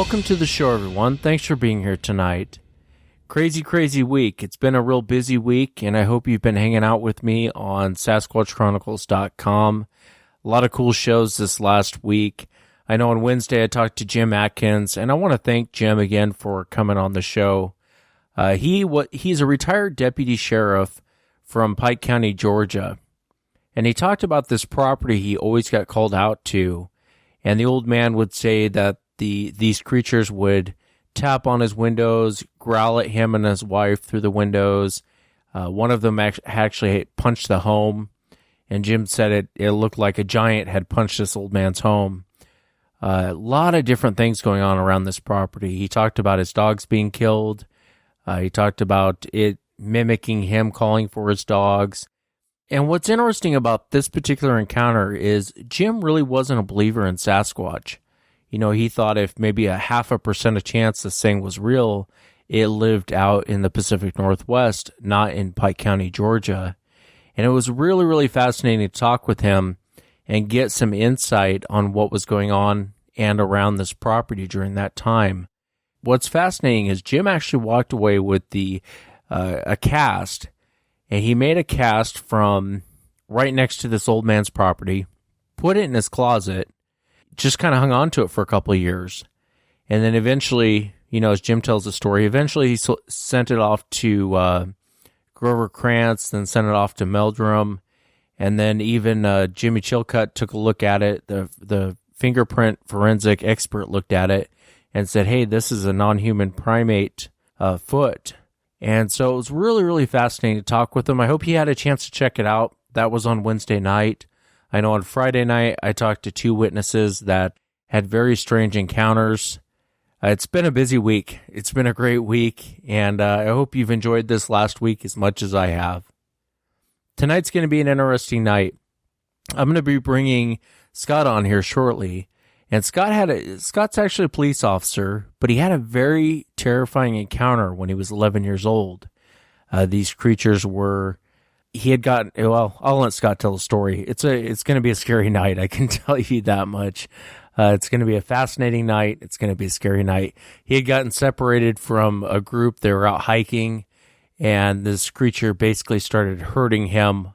Welcome to the show, everyone. Thanks for being here tonight. Crazy week. It's been a real busy week, and I hope you've been hanging out with me on SasquatchChronicles.com. A lot of cool shows this last week. I know on Wednesday I talked to Jim Atkins, and I want to thank Jim again for coming on the show. He's a retired deputy sheriff from Pike County, Georgia, and he talked about this property he always got called out to, and the old man would say that these creatures would tap on his windows, growl at him and his wife through the windows. One of them actually punched the home, and Jim said it looked like a giant had punched this old man's home. A lot of different things going on around this property. He talked about his dogs being killed. He talked about it mimicking him calling for his dogs. And what's interesting about this particular encounter is Jim really wasn't a believer in Sasquatch. You know, he thought if maybe a 0.5% chance this thing was real, it lived out in the Pacific Northwest, not in Pike County, Georgia. And it was really fascinating to talk with him and get some insight on what was going on and around this property during that time. What's fascinating is Jim actually walked away with a cast, and he made a cast from right next to this old man's property, put it in his closet, just kind of hung on to it for a couple of years. And then eventually, you know, as Jim tells the story, eventually he sent it off to Grover Krantz, then sent it off to Meldrum. And then even Jimmy Chilcutt took a look at it. The fingerprint forensic expert looked at it and said, hey, this is a non-human primate foot. And so it was really fascinating to talk with him. I hope he had a chance to check it out. That was on Wednesday night. I know on Friday night, I talked to two witnesses that had very strange encounters. It's been a busy week. It's been a great week, and I hope you've enjoyed this last week as much as I have. Tonight's going to be an interesting night. I'm going to be bringing Scott on here shortly, and Scott's actually a police officer, but he had a very terrifying encounter when he was 11 years old. These creatures were... I'll let Scott tell the story. It's going to be a scary night. I can tell you that much. It's going to be a fascinating night. It's going to be a scary night. He had gotten separated from a group. They were out hiking, and this creature basically started herding him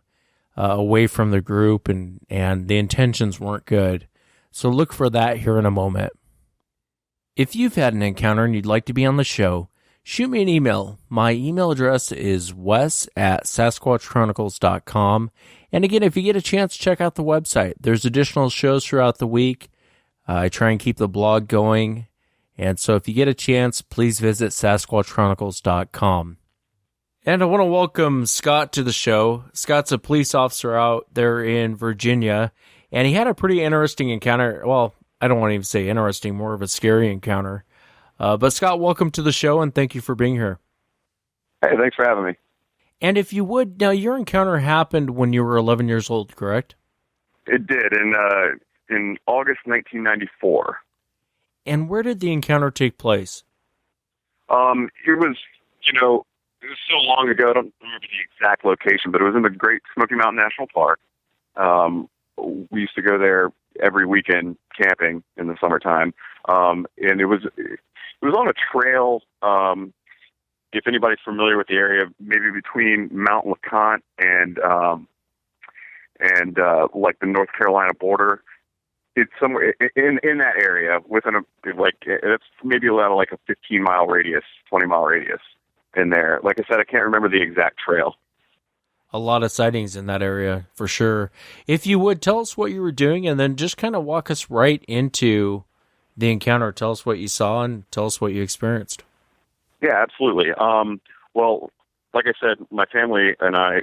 away from the group, and the intentions weren't good. So look for that here in a moment. If you've had an encounter and you'd like to be on the show, shoot me an email. My email address is wes@sasquatchchronicles.com. And again, if you get a chance, check out the website. There's additional shows throughout the week. I try and keep the blog going. And so if you get a chance, please visit sasquatchchronicles.com. And I want to welcome Scott to the show. Scott's a police officer out there in Virginia, and he had a pretty interesting encounter. Well, I don't want to even say interesting, more of a scary encounter. But Scott, welcome to the show, and thank you for being here. Hey, thanks for having me. And if you would, now your encounter happened when you were 11 years old, correct? It did, in August 1994. And where did the encounter take place? It was so long ago, I don't remember the exact location, but it was in the Great Smoky Mountain National Park. We used to go there every weekend camping in the summertime. And it was on a trail, if anybody's familiar with the area, maybe between Mount LeConte and like the North Carolina border. It's somewhere in that area it's maybe about like a 15-mile radius, 20-mile radius in there. Like I said, I can't remember the exact trail. A lot of sightings in that area, for sure. If you would, tell us what you were doing, and then just kind of walk us right into the encounter. Tell us what you saw and tell us what you experienced. Yeah, absolutely. Well, like I said, my family and I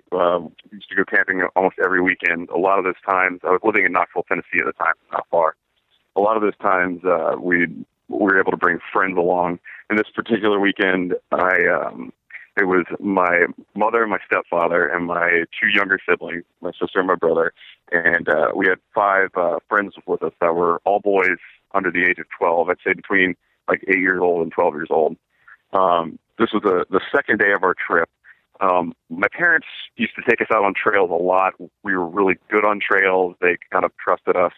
used to go camping almost every weekend. A lot of those times, I was living in Knoxville, Tennessee at the time, not far. A lot of those times, we were able to bring friends along. And this particular weekend, it was my mother, my stepfather, and my two younger siblings, my sister and my brother. And we had 5 friends with us that were all boys under the age of 12. I'd say between like 8 years old and 12 years old. This was the second day of our trip. My parents used to take us out on trails a lot. We were really good on trails. They kind of trusted us.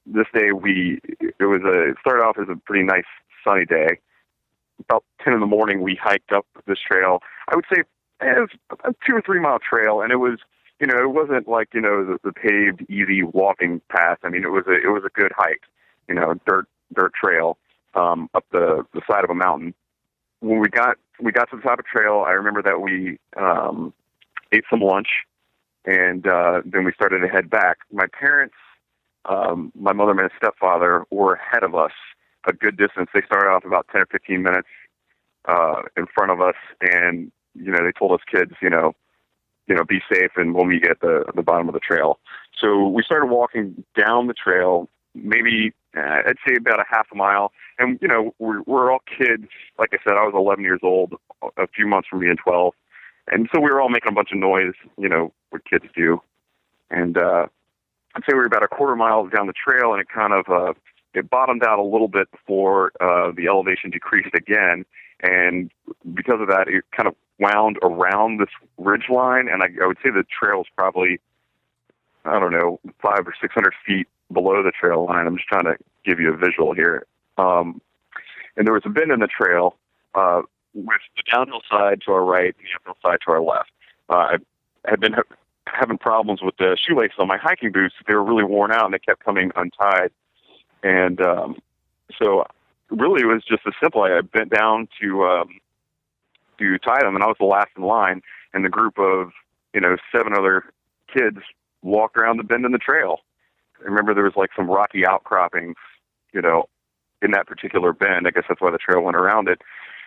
This day, it started off as a pretty nice sunny day. About 10 in the morning, we hiked up this trail. I would say it was a 2 or 3 mile trail, and it was, it wasn't like, the paved, easy walking path. I mean, it was a good hike, dirt trail, up the side of a mountain. When we got to the top of the trail, I remember that we, ate some lunch, and, then we started to head back. My parents, my mother and my stepfather were ahead of us a good distance. They started off about 10 or 15 minutes, in front of us, and, they told us kids, be safe, and we'll meet you at the bottom of the trail. So we started walking down the trail, maybe I'd say about a half a mile. And, we're all kids. Like I said, I was 11 years old, a few months from being 12. And so we were all making a bunch of noise, what kids do. And I'd say we were about a quarter mile down the trail, and it kind of it bottomed out a little bit before the elevation decreased again. And because of that, it kind of wound around this ridge line, and I would say the trail is probably, I don't know, 500 or 600 feet below the trail line. I'm just trying to give you a visual here. And there was a bend in the trail with the downhill side to our right and the uphill side to our left. I had been having problems with the shoelaces on my hiking boots. They were really worn out, and they kept coming untied. And so really it was just as simple. I bent down to tie them, and I was the last in line, and the group of 7 other kids walked around the bend in the trail. I remember there was like some rocky outcroppings, in that particular bend. I guess that's why the trail went around it.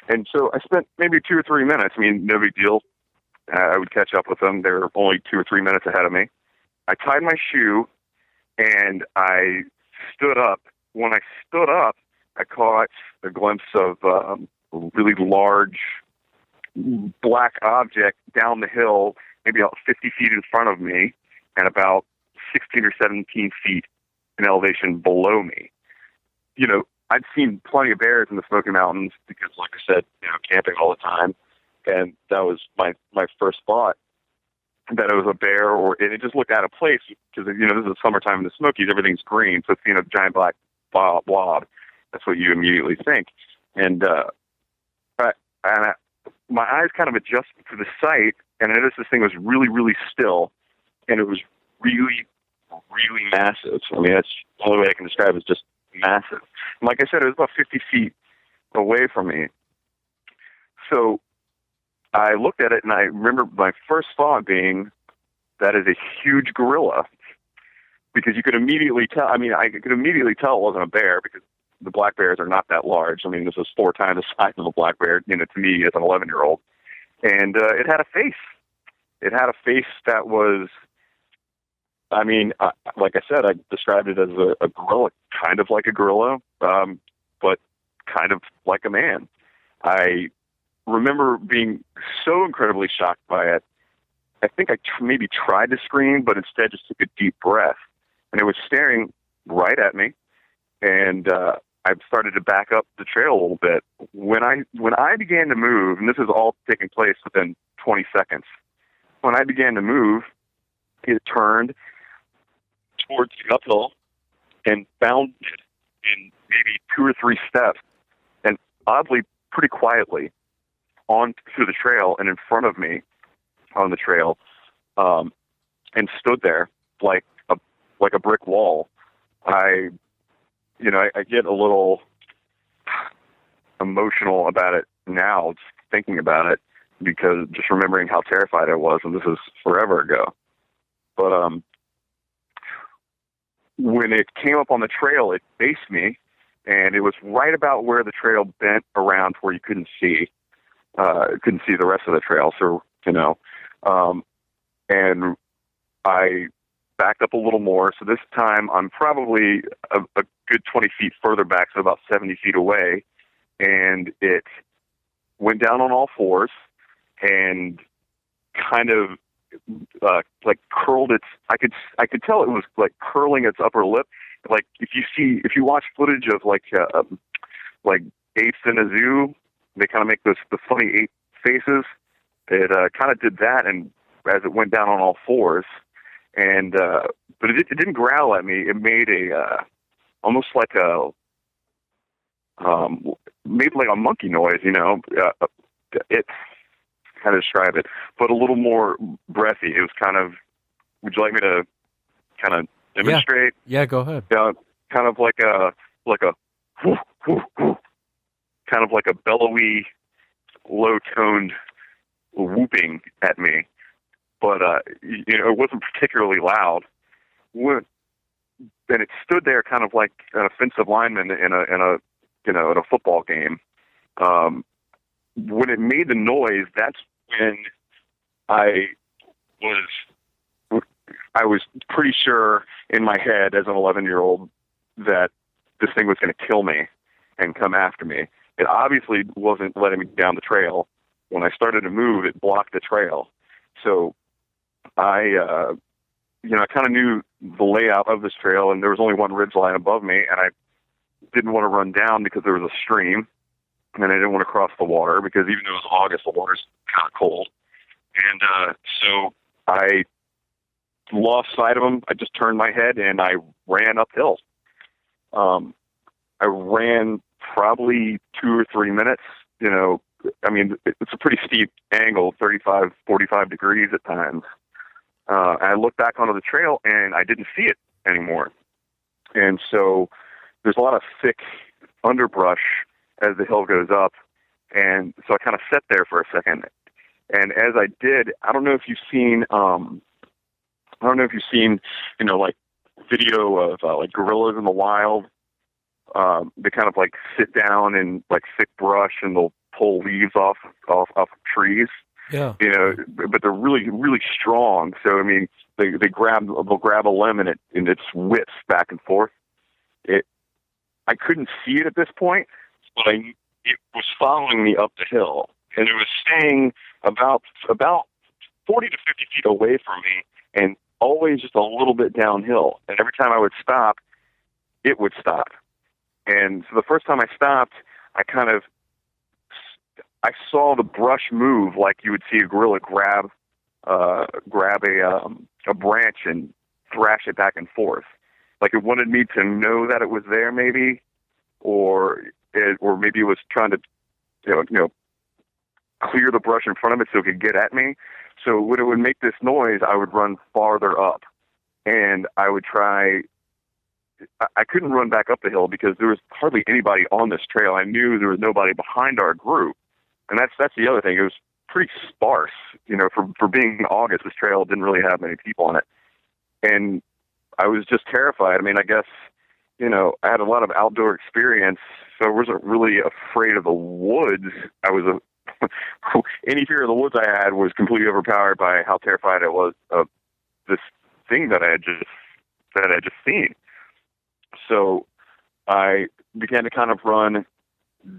And so I spent maybe 2 or 3 minutes. I mean, no big deal. I would catch up with them. They were only 2 or 3 minutes ahead of me. I tied my shoe, and I stood up. When I stood up, I caught a glimpse of a really large black object down the hill, maybe about 50 feet in front of me, and about 16 or 17 feet in elevation below me. I'd seen plenty of bears in the Smoky Mountains because, like I said, camping all the time. And that was my first thought, that it was a bear, and it just looked out of place because, this is the summertime in the Smokies, everything's green. So it's, giant black blob. That's what you immediately think. And, my eyes kind of adjusted to the sight, and I noticed this thing was really, really still, and it was really, really massive. I mean, that's the only way I can describe it, is just massive. And like I said, it was about 50 feet away from me. So I looked at it, and I remember my first thought being, that is a huge gorilla, because you could immediately tell. I mean, I could immediately tell it wasn't a bear because the black bears are not that large. I mean, this was 4 times the size of a black bear, to me as an 11-year-old. And it had a face. It had a face that was, I mean, like I said, I described it as a gorilla, kind of like a gorilla, but kind of like a man. I remember being so incredibly shocked by it. I think I maybe tried to scream, but instead just took a deep breath. And it was staring right at me. And I started to back up the trail a little bit. When I began to move, and this is all taking place within 20 seconds, when I began to move, it turned towards the uphill and bounded in maybe 2 or 3 steps, and oddly, pretty quietly, on through the trail and in front of me on the trail, and stood there like a brick wall. I get a little emotional about it now, just thinking about it, because just remembering how terrified I was, and this is forever ago. But when it came up on the trail, it faced me, and it was right about where the trail bent around to where you couldn't see the rest of the trail. So, and I backed up a little more. So this time I'm probably a good 20 feet further back, so about 70 feet away. And it went down on all fours and kind of like curled its. I could tell it was like curling its upper lip. Like if you watch footage of like apes in a zoo, they kind of make the funny ape faces. It kind of did that, and as it went down on all fours, and but it didn't growl at me. It made a almost like a made like a monkey noise, it, how to describe it, but a little more breathy. It was kind of, would you like me to kind of demonstrate? Yeah, go ahead. Kind of like a whoo, whoo, whoo, kind of like a bellowy, low-toned whooping at me. But, it wasn't particularly loud. And it stood there kind of like an offensive lineman in a football game. When it made the noise, that's when I was pretty sure in my head as an 11-year-old that this thing was going to kill me and come after me. It obviously wasn't letting me down the trail. When I started to move, it blocked the trail. So I kind of knew the layout of this trail, and there was only one ridge line above me, and I didn't want to run down because there was a stream, and I didn't want to cross the water because even though it was August, the water's kind of cold. And so I lost sight of him. I just turned my head, and I ran uphill. I ran probably 2 or 3 minutes. It's a pretty steep angle, 35, 45 degrees at times. I looked back onto the trail, and I didn't see it anymore. And so there's a lot of thick underbrush as the hill goes up. And so I kind of sat there for a second. And as I did, I don't know if you've seen, like video of like gorillas in the wild. They kind of like sit down in like thick brush and they'll pull leaves off of trees. Yeah. But they're really, really strong. So I mean, they'll grab a limb and it's whips back and forth. I couldn't see it at this point, but it was following me up the hill, and it was staying about 40 to 50 feet away from me, and always just a little bit downhill. And every time I would stop, it would stop. And so the first time I stopped, I saw the brush move like you would see a gorilla grab a branch and thrash it back and forth. Like it wanted me to know that it was there, maybe, or maybe it was trying to, clear the brush in front of it so it could get at me. So when it would make this noise, I would run farther up, and I would try. I couldn't run back up the hill because there was hardly anybody on this trail. I knew there was nobody behind our group, and that's the other thing. It was pretty sparse, for being August. This trail didn't really have many people on it, and I was just terrified. I mean, I guess, I had a lot of outdoor experience, so I wasn't really afraid of the woods. Any fear of the woods I had was completely overpowered by how terrified I was of this thing that I had just seen. So I began to kind of run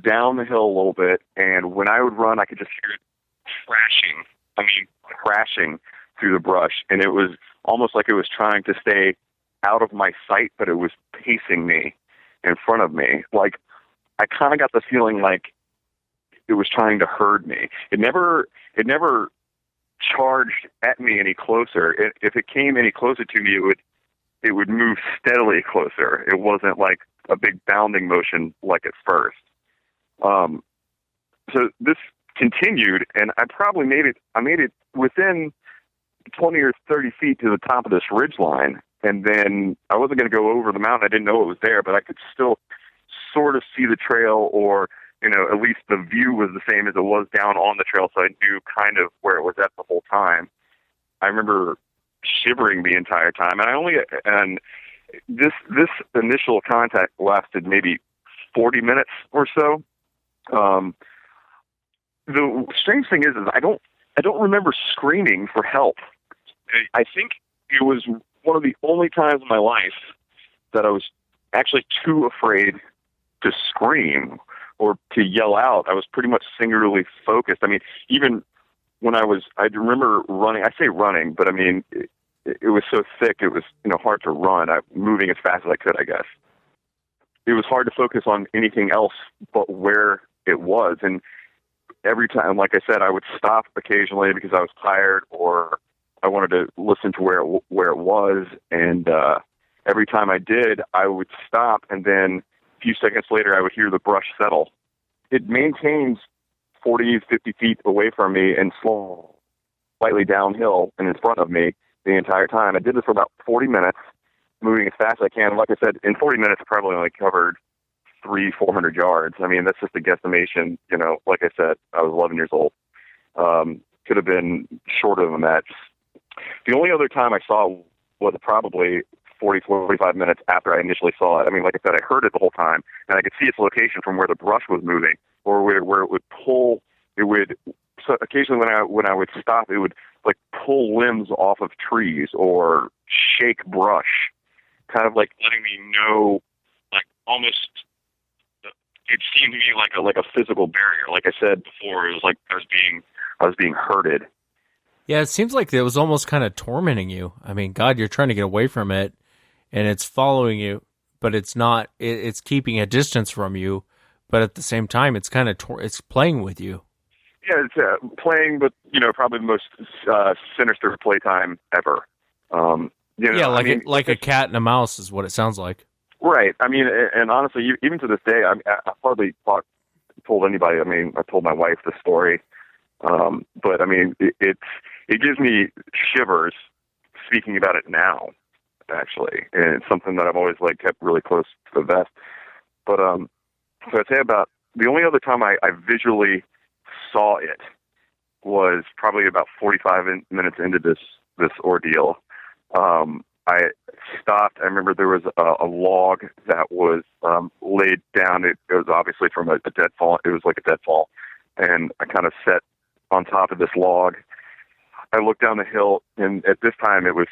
down the hill a little bit, and when I would run, I could just hear it crashing through the brush, and it was almost like it was trying to stay out of my sight, but it was pacing me in front of me. Like, I kind of got the feeling like it was trying to herd me. It never charged at me any closer. If it came any closer to me, it would move steadily closer. It wasn't like a big bounding motion like at first. So this continued, and I made it within 20 or 30 feet to the top of this ridge line. And then I wasn't going to go over the mountain. I didn't know it was there, but I could still sort of see the trail, or, at least the view was the same as it was down on the trail. So I knew kind of where it was at the whole time. I remember shivering the entire time. And this initial contact lasted maybe 40 minutes or so. The strange thing is I don't remember screaming for help. I think it was one of the only times in my life that I was actually too afraid to scream or to yell out. I was pretty much singularly focused. I mean, even when I remember running, I say running, but I mean, it was so thick, it was, hard to run. Moving as fast as I could, I guess. It was hard to focus on anything else but where it was. And every time, like I said, I would stop occasionally because I was tired or I wanted to listen to where it was. And every time I did, I would stop and then few seconds later, I would hear the brush settle. It maintains 40, 50 feet away from me and slightly downhill and in front of me the entire time. I did this for about 40 minutes, moving as fast as I can. Like I said, in 40 minutes, I probably only covered 400 yards. I mean, that's just a guesstimation. You know, like I said, I was 11 years old. Could have been shorter than that. The only other time I saw it was probably 45 minutes after I initially saw it. I mean, like I said, I heard it the whole time, and I could see its location from where the brush was moving, or where it would pull. It would, so occasionally when I would stop, it would like pull limbs off of trees or shake brush, kind of like letting me know, like almost. It seemed to me like a physical barrier. Like I said before, it was like I was being herded. Yeah, it seems like it was almost kind of tormenting you. I mean, God, you're trying to get away from it, and it's following you, but it's not. It's keeping a distance from you, but at the same time, it's kind of it's playing with you. Yeah, it's playing, but you know, probably the most sinister playtime ever. You know, Yeah, like I mean, like a cat and a mouse is what it sounds like. Right. I mean, and honestly, even to this day, I hardly told anybody. I mean, I told my wife the story, but I mean, it gives me shivers speaking about it now, actually, and it's something that I've always like kept really close to the vest. But so I'd say about the only other time I visually saw it was probably about 45 minutes into this ordeal. I stopped. I remember there was a log that was laid down. It was obviously from a deadfall. It was like a deadfall. And I kind of sat on top of this log. I looked down the hill, and at this time it was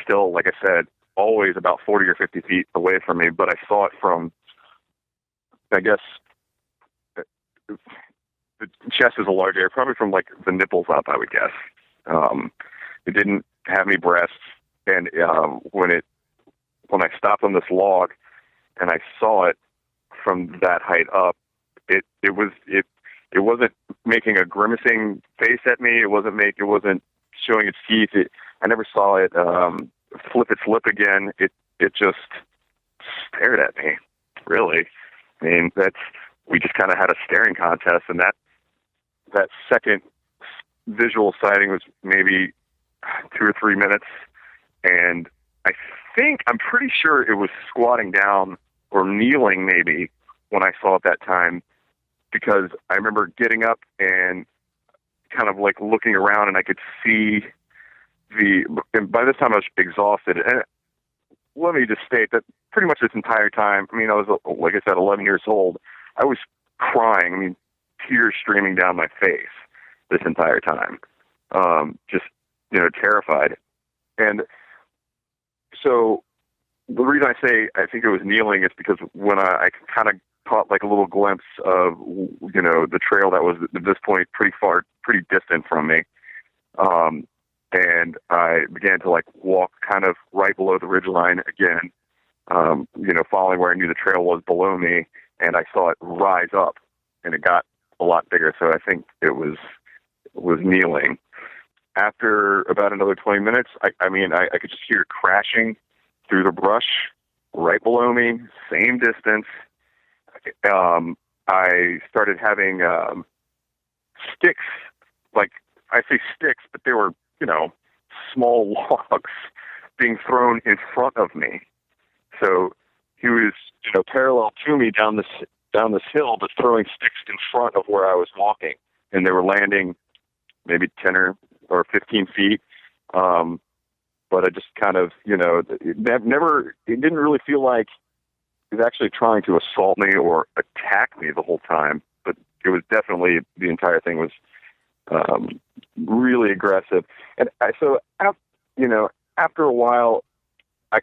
still, like I said, always about 40 or 50 feet away from me. But I saw it from, I guess, the chest is a large area, probably from like the nipples up, I would guess. It didn't have any breasts. And when I stopped on this log and I saw it from that height up, it wasn't making a grimacing face at me. It wasn't showing its teeth. I never saw it flip its lip again. It just stared at me. Really, I mean, we just kind of had a staring contest, and that second visual sighting was maybe 2 or 3 minutes. And I'm pretty sure it was squatting down or kneeling maybe when I saw it that time, because I remember getting up and kind of like looking around, and I could see and by this time I was exhausted. And let me just state that pretty much this entire time, I mean, I was, like I said, 11 years old. I was crying. I mean, tears streaming down my face this entire time. Just, you know, terrified. And so the reason I say I think it was kneeling is because when I kind of caught like a little glimpse of, you know, the trail that was at this point pretty distant from me. And I began to like walk kind of right below the ridgeline again, you know, following where I knew the trail was below me, and I saw it rise up, and it got a lot bigger. So I think it was kneeling. After about another 20 minutes, I mean, I could just hear it crashing through the brush right below me, same distance. I started having sticks, like I say sticks, but they were, you know, small logs being thrown in front of me. So he was, you know, parallel to me down this hill, but throwing sticks in front of where I was walking, and they were landing maybe 10 or 15 feet. But I just kind of, you know, it didn't really feel like he was actually trying to assault me or attack me the whole time. But it was definitely, the entire thing was really aggressive. And you know, after a while, I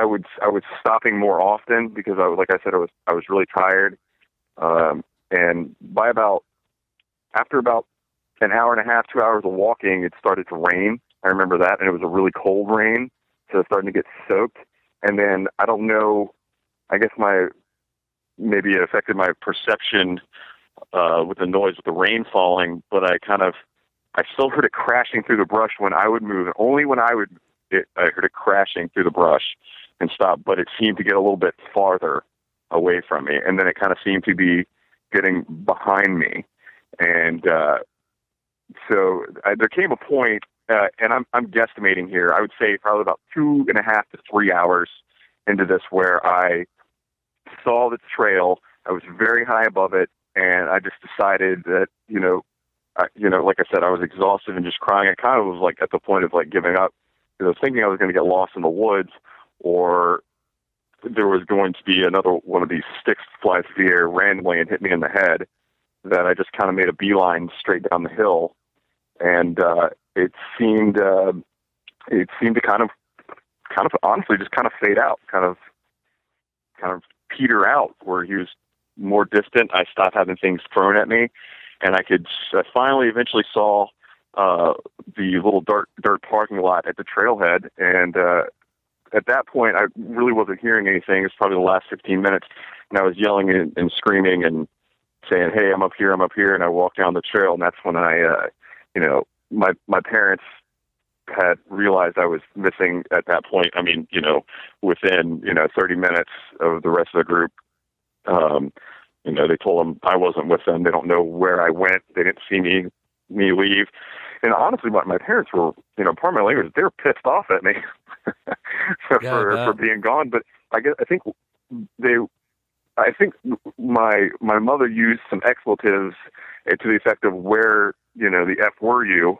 was stopping more often because like I said, I was really tired. And after about an hour and a half, 2 hours of walking, it started to rain. I remember that, and it was a really cold rain, so it was starting to get soaked. And then I don't know, I guess maybe it affected my perception with the noise with the rain falling, but I still heard it crashing through the brush when I would move. Only when I heard it crashing through the brush and stop, but it seemed to get a little bit farther away from me, and then it kind of seemed to be getting behind me. And there came a point, and I'm guesstimating here, I would say probably about 2.5 to 3 hours into this, where I saw the trail. I was very high above it, and I just decided that, like I said, I was exhausted and just crying. I kind of was like at the point of like giving up. I was thinking I was going to get lost in the woods, or there was going to be another one of these sticks fly through the air randomly and hit me in the head, that I just kind of made a beeline straight down the hill. And it seemed to kind of honestly just kind of fade out, kind of peter out, where he was more distant. I stopped having things thrown at me, and I finally eventually saw the little dirt parking lot at the trailhead. And at that point, I really wasn't hearing anything. It was probably the last 15 minutes, and I was yelling and screaming and saying, "Hey, I'm up here, I'm up here." And I walked down the trail, and that's when my parents had realized I was missing at that point. I mean, within 30 minutes of the rest of the group, they told them I wasn't with them. They don't know where I went. They didn't see me leave. And honestly, my parents were, pardon my language, they were pissed off at me for being gone. But I think my mother used some expletives to the effect of, where, the F were you?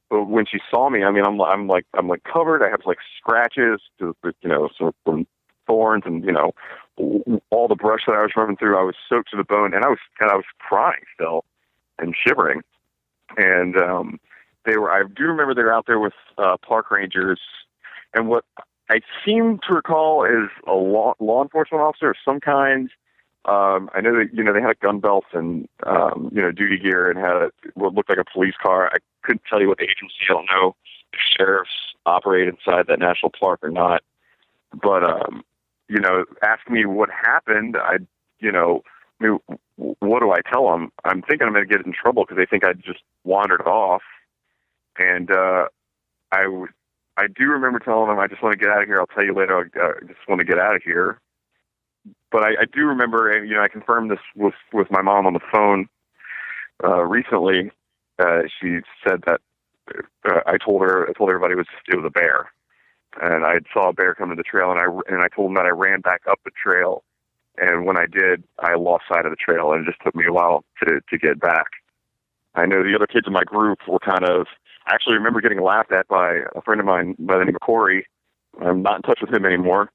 But when she saw me, I mean, I'm like covered. I have like scratches, from thorns, and all the brush that I was running through. I was soaked to the bone, and I was crying still and shivering. And I do remember they were out there with park rangers, and what I seem to recall is a law enforcement officer of some kind. I know that, they had gun belts and, duty gear, and had what looked like a police car. I couldn't tell you what the agency. I don't know if sheriffs operate inside that national park or not. But, ask me what happened. What do I tell them? I'm thinking I'm going to get in trouble because they think I just wandered off. And I do remember telling them, I just want to get out of here. I'll tell you later. I just want to get out of here. But I do remember, and I confirmed this with my mom on the phone recently. She said that I told everybody it was a bear, and I saw a bear come to the trail, and I told them that I ran back up the trail, and when I did, I lost sight of the trail, and it just took me a while to get back. I know the other kids in my group were I actually remember getting laughed at by a friend of mine by the name of Corey. I'm not in touch with him anymore,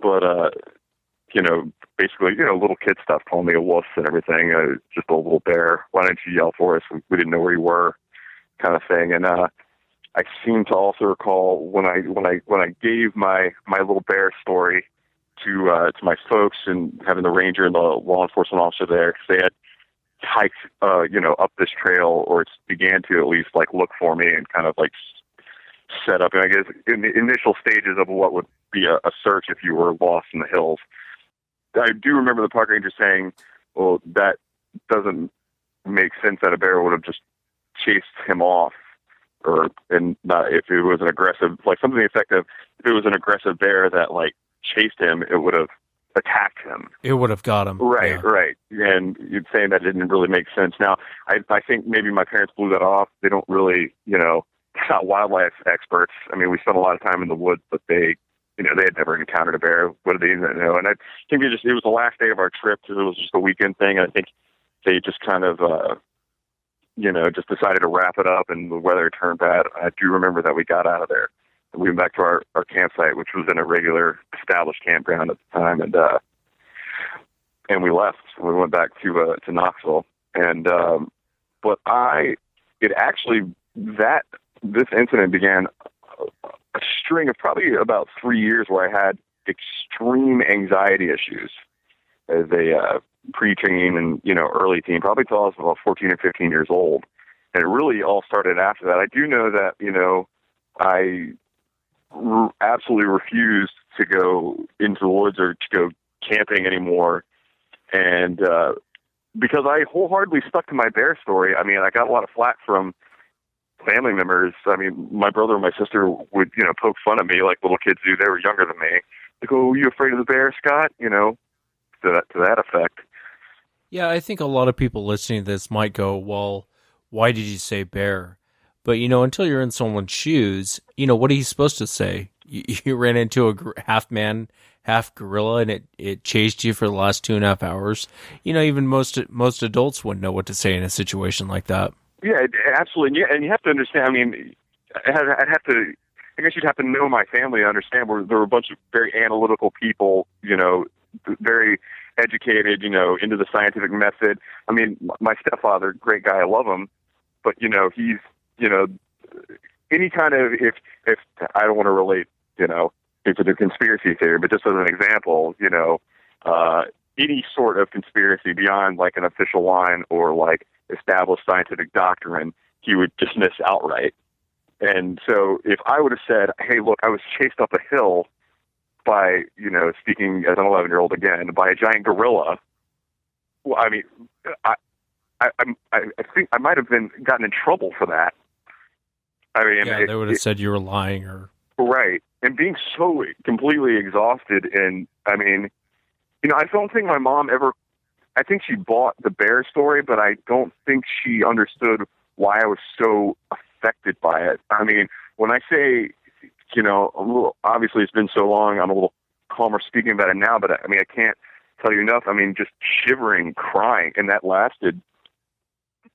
but basically, little kid stuff, calling me a wuss and everything. Just a little bear. Why didn't you yell for us? We didn't know where you were, kind of thing. And I seem to also recall when I gave my little bear story to my folks, and having the ranger and the law enforcement officer there, because they had hiked up this trail, or it began to at least like look for me and kind of like set up. And I guess in the initial stages of what would be a search if you were lost in the hills. I do remember the park ranger saying, "Well, that doesn't make sense that a bear would have just chased him off, and not if it was an aggressive, like something effective. If it was an aggressive bear that like chased him, it would have attacked him. It would have got him." Right, yeah. Right. And you're saying that didn't really make sense. Now, I think maybe my parents blew that off. They don't really, not wildlife experts. I mean, we spent a lot of time in the woods, but they had never encountered a bear. What do they even know? And I think it was the last day of our trip. It was just a weekend thing. And I think they just kind of, just decided to wrap it up, and the weather turned bad. I do remember that we got out of there. We went back to our campsite, which was in a regular established campground at the time. And we left. We went back to Knoxville. And, but this incident began a string of probably about 3 years where I had extreme anxiety issues as a preteen and, early teen, probably till I was about 14 or 15 years old. And it really all started after that. I do know that, I absolutely refused to go into the woods or to go camping anymore. And because I wholeheartedly stuck to my bear story, I mean, I got a lot of flack from family members. I mean, my brother and my sister would, poke fun at me like little kids do. They were younger than me. They go, "Are you afraid of the bear, Scott?" to that effect. Yeah, I think a lot of people listening to this might go, well, why did you say bear? But, until you're in someone's shoes, what are you supposed to say? You ran into a half man, half gorilla, and it chased you for the last 2.5 hours. Even most adults wouldn't know what to say in a situation like that. Yeah, absolutely. And you have to understand, I mean, I guess you'd have to know my family to understand there were a bunch of very analytical people, very educated, into the scientific method. I mean, my stepfather, great guy, I love him, but, he's, any kind of, if I don't want to relate, into the conspiracy theory, but just as an example, any sort of conspiracy beyond like an official line or like established scientific doctrine, he would dismiss outright. And so if I would have said, hey, look, I was chased up a hill by, speaking as an 11-year-old again, by a giant gorilla, well, I mean, I think I might have gotten in trouble for that. I mean, yeah, they would have said you were lying or... Right. And being so completely exhausted. And I mean, I don't think my mom ever, I think she bought the bear story, but I don't think she understood why I was so affected by it. I mean, when I say, obviously it's been so long, I'm a little calmer speaking about it now, but I mean, I can't tell you enough. I mean, just shivering, crying, and that lasted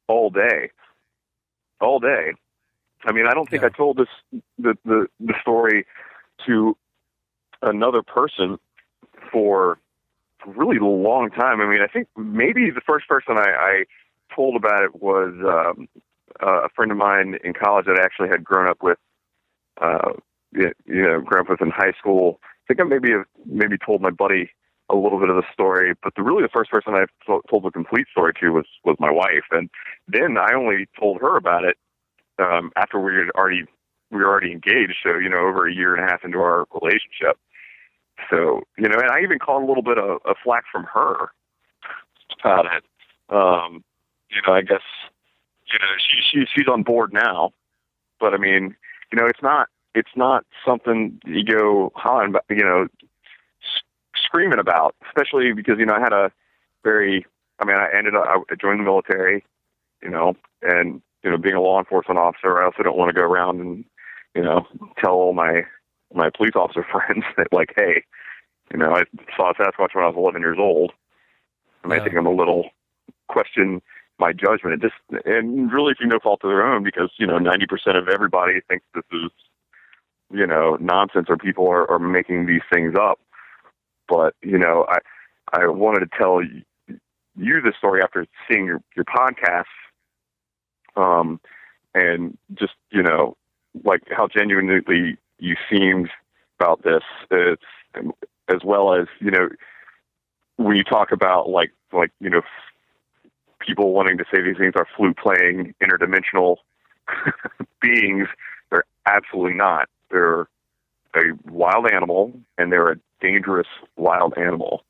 all day. All day. I mean, I don't think I told the story to another person for a really long time. I mean, I think maybe the first person I told about it was a friend of mine in college that I actually had grown up with, grown up with in high school. I think I maybe told my buddy a little bit of the story, but the first person I told the complete story to was my wife, and then I only told her about it after we were already engaged, so over 1.5 years into our relationship. So and I even caught a little bit of flack from her about it. I guess she's on board now, but I mean, it's not something you go hollering about, screaming about, especially because I had I joined the military, and being a law enforcement officer, I also don't want to go around and, tell all my police officer friends that, like, hey, I saw a Sasquatch when I was 11 years old. And I think I'm a little question my judgment. And really through no fault of their own, because, 90% of everybody thinks this is, nonsense, or people are making these things up. But, I wanted to tell you this story after seeing your podcast. And just, like how genuinely you seemed about this, as well as, when you talk about like, people wanting to say these things are flute-playing, interdimensional beings, they're absolutely not. They're a wild animal, and they're a dangerous wild animal.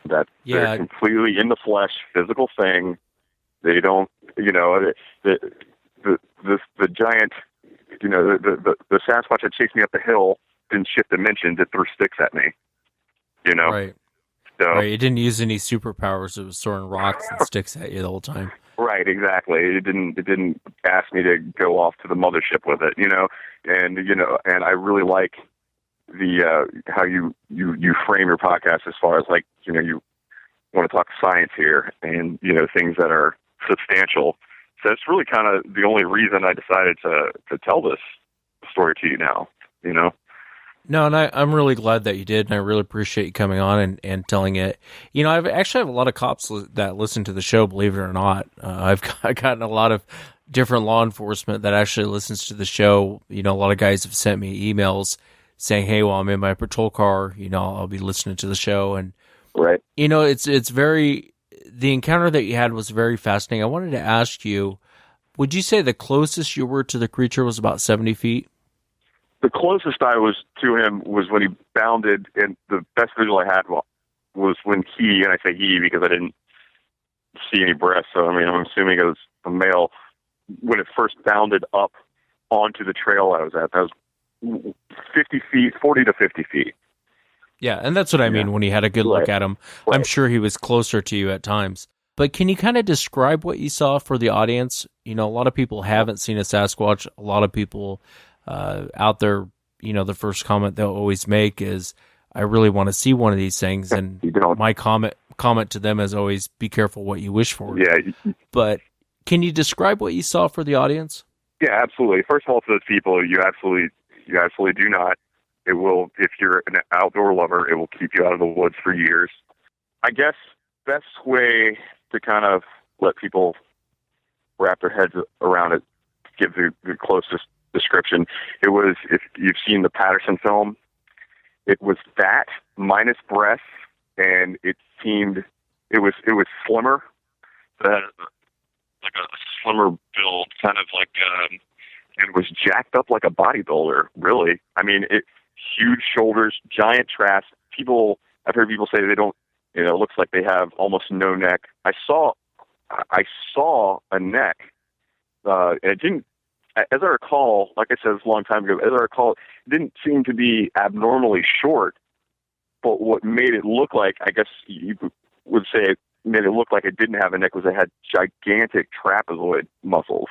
They're completely in the flesh, physical thing. They don't, the giant, the Sasquatch that chased me up the hill didn't shift dimensions. It threw sticks at me, Right. So, right. It didn't use any superpowers. It was throwing rocks and sticks at you the whole time. Right. Exactly. It didn't ask me to go off to the mothership with it, and I really like the, how you frame your podcast as far as like, you want to talk science here and, things that are substantial. So it's really kind of the only reason I decided to tell this story to you now, No, and I'm really glad that you did, and I really appreciate you coming on and telling it. I've actually have a lot of cops that listen to the show, believe it or not. I've gotten a lot of different law enforcement that actually listens to the show. A lot of guys have sent me emails saying, hey, while I'm in my patrol car, I'll be listening to the show. And, right. It's very, the encounter that you had was very fascinating. I wanted to ask you, would you say the closest you were to the creature was about 70 feet? The closest I was to him was when he bounded, and the best visual I had was when and I say he because I didn't see any breath, so I mean, I'm assuming it was a male, when it first bounded up onto the trail I was at. That was 40 to 50 feet. Yeah, and that's what I mean when you had a good look at him. Right. I'm sure he was closer to you at times. But can you kind of describe what you saw for the audience? You know, a lot of people haven't seen a Sasquatch. A lot of people out there, you know, the first comment they'll always make is, I really want to see one of these things. And my comment to them is always, be careful what you wish for. Yeah. But can you describe what you saw for the audience? Yeah, absolutely. First of all, to those people, you absolutely do not. It will, if you're an outdoor lover, it will keep you out of the woods for years. I guess best way to kind of let people wrap their heads around it, give the closest description. It was, if you've seen the Patterson film, it was that minus breasts, and it was slimmer, like a slimmer build, kind of like, and was jacked up like a bodybuilder. Really, I mean, huge shoulders, giant traps. I've heard people say they don't. You know, it looks like they have almost no neck. I saw a neck, and it didn't. As I recall, like I said, it was a long time ago. As I recall, it didn't seem to be abnormally short. But what made it look like, I guess you would say, made it look like it didn't have a neck was it had gigantic trapezoid muscles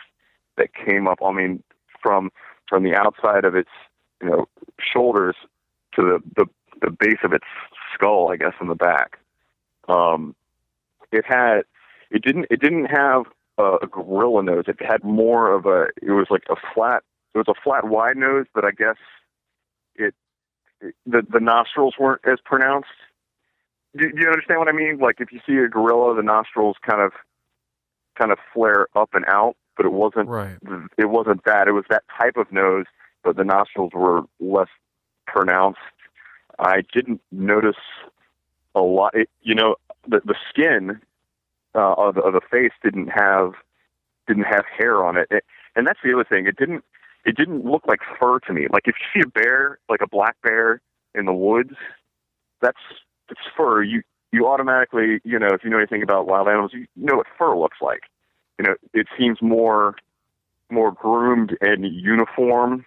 that came up. I mean, from the outside of its, you know, shoulders to the base of its skull, I guess, in the back. It didn't have a gorilla nose. It had more of it was a flat wide nose, but I guess the nostrils weren't as pronounced. Do you understand what I mean? Like, if you see a gorilla, the nostrils kind of flare up and out, but it wasn't right. It wasn't that. It was that type of nose, but the nostrils were less pronounced. I didn't notice a lot. The skin of the face didn't have hair on it, and that's the other thing. It didn't look like fur to me. Like, if you see a bear, like a black bear in the woods, it's fur. You automatically, you know, if you know anything about wild animals, you know what fur looks like. You know, it seems more groomed and uniform,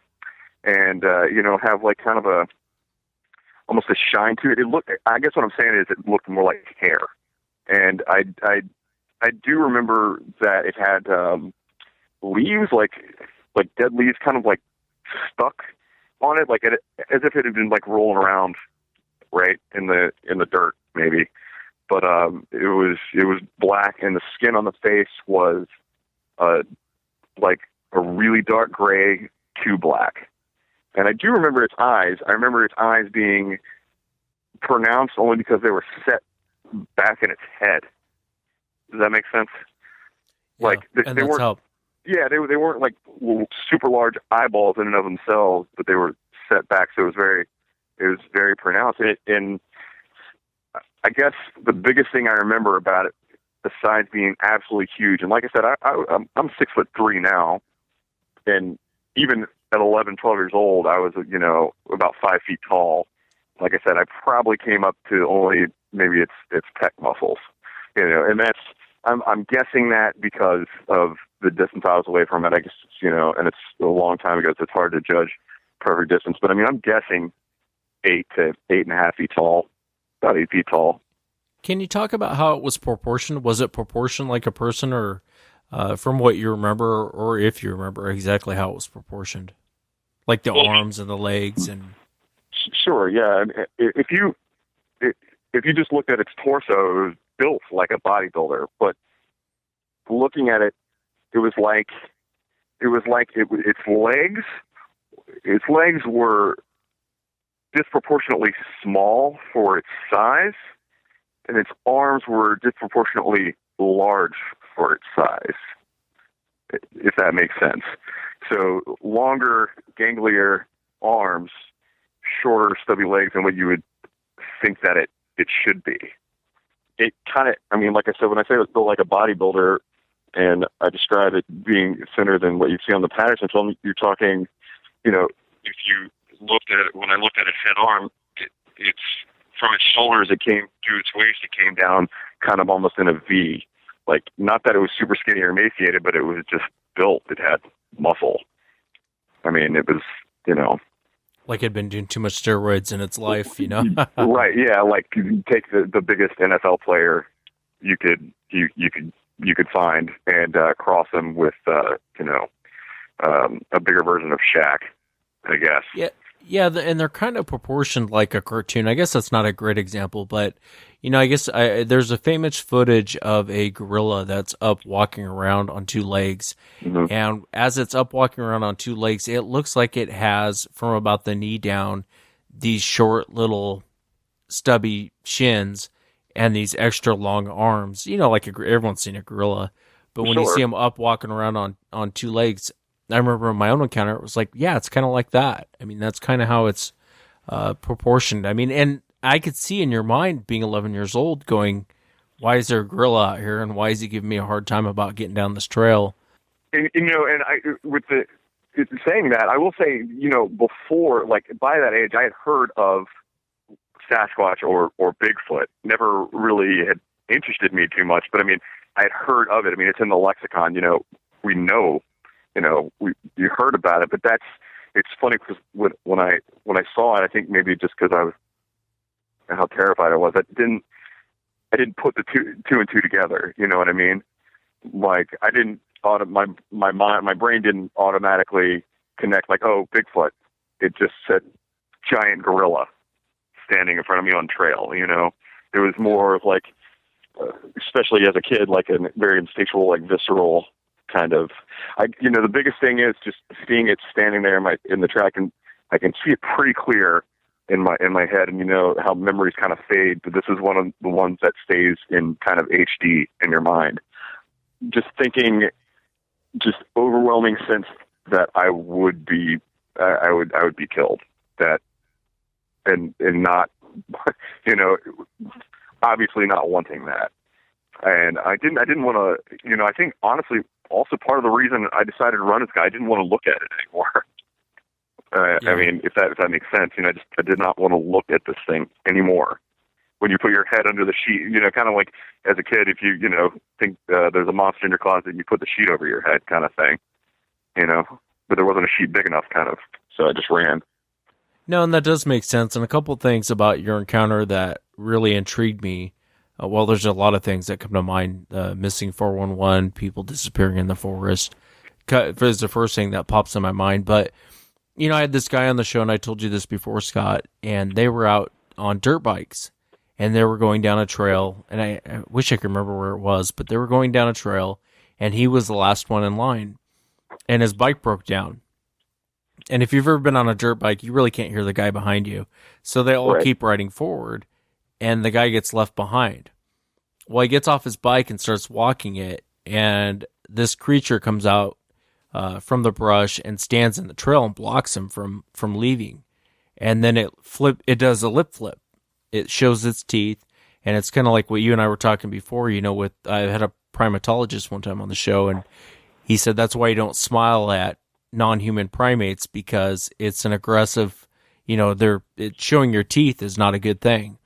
and have like kind of almost a shine to it. I guess what I'm saying is it looked more like hair, and I do remember that it had leaves, like dead leaves, kind of like stuck on it, as if it had been like rolling around right in the dirt, maybe. But it was black, and the skin on the face was like a really dark gray to black. And I do remember its eyes. I remember its eyes being pronounced only because they were set back in its head. Does that make sense? Yeah, like they weren't. Help. Yeah, they weren't like super large eyeballs in and of themselves, but they were set back, so it was very pronounced. And I guess the biggest thing I remember about it, besides being absolutely huge, and like I said, I'm 6'3" now, and even at 11, 12 years old, I was, about 5 feet tall. Like I said, I probably came up to only maybe its pec muscles, and that's, I'm guessing that because of the distance I was away from it. I guess, and it's a long time ago, so it's hard to judge perfect distance. But I mean, I'm guessing 8 to 8.5 feet tall, about 8 feet tall. Can you talk about how it was proportioned? Was it proportioned like a person, or from what you remember, or if you remember exactly how it was proportioned, like the arms and the legs and? Sure, yeah. If you just looked at its torso, it was built like a bodybuilder. But looking at it, it was like its legs. Its legs were disproportionately small for its size, and its arms were disproportionately large for its size, if that makes sense. So longer, ganglier arms, shorter, stubby legs than what you would think that it should be. It kind of, I mean, like I said, when I say it was built like a bodybuilder, and I describe it being thinner than what you see on the Patterson film, you're talking, if you looked at it, when I looked at its head arm, it's from its shoulders, it came to its waist, it came down kind of almost in a V. Like, not that it was super skinny or emaciated, but it was just built. It had muscle. I mean, it was, Like it'd been doing too much steroids in its life, you know? Right? Yeah, like you take the biggest NFL player you could find and cross him with a bigger version of Shaq, I guess. Yeah, yeah, and they're kind of proportioned like a cartoon. I guess that's not a great example, but I guess there's a famous footage of a gorilla that's up walking around on two legs, Mm-hmm. and as it's up walking around on two legs, it looks like it has from about the knee down these short little stubby shins and these extra long arms. Like everyone's seen a gorilla, but when you Sure. see them up walking around on two legs, I remember in my own encounter, it was like, yeah, it's kind of like that. I mean, that's kind of how it's proportioned. I mean, and I could see in your mind being 11 years old going, why is there a gorilla out here? And why is he giving me a hard time about getting down this trail? And saying that, I will say, before, like by that age, I had heard of Sasquatch or Bigfoot. Never really had interested me too much, but I mean, I had heard of it. I mean, it's in the lexicon. We know, you heard about it, but it's funny because when I saw it, I think maybe just because I was how terrified I was, I didn't put the two and two together. You know what I mean? Like I didn't my brain didn't automatically connect like, oh, Bigfoot. It just said giant gorilla standing in front of me on trail. It was more of like, especially as a kid, like a very instinctual, like visceral kind of. The biggest thing is just seeing it standing there in the track, and I can see it pretty clear in my head, and how memories kind of fade, but this is one of the ones that stays in kind of HD in your mind. Just thinking, just overwhelming sense that I would be killed. That and not, obviously not wanting that. And I didn't want to, I think honestly, also part of the reason I decided to run this guy, I didn't want to look at it anymore. Yeah. I mean, if that makes sense, I did not want to look at this thing anymore. When you put your head under the sheet, kind of like as a kid, if you, think there's a monster in your closet, you put the sheet over your head kind of thing, but there wasn't a sheet big enough kind of, so I just ran. No, and that does make sense. And a couple of things about your encounter that really intrigued me. Well, there's a lot of things that come to mind. Missing 411, people disappearing in the forest is the first thing that pops in my mind. But, I had this guy on the show, and I told you this before, Scott, and they were out on dirt bikes, and they were going down a trail, and I wish I could remember where it was, but they were going down a trail, and he was the last one in line, and his bike broke down. And if you've ever been on a dirt bike, you really can't hear the guy behind you. So they all keep riding forward, and the guy gets left behind. Well, he gets off his bike and starts walking it, and this creature comes out from the brush and stands in the trail and blocks him from leaving. And then it does a lip flip. It shows its teeth, and it's kind of like what you and I were talking before, I had a primatologist one time on the show, and he said that's why you don't smile at non-human primates, because it's an aggressive, it's showing your teeth is not a good thing.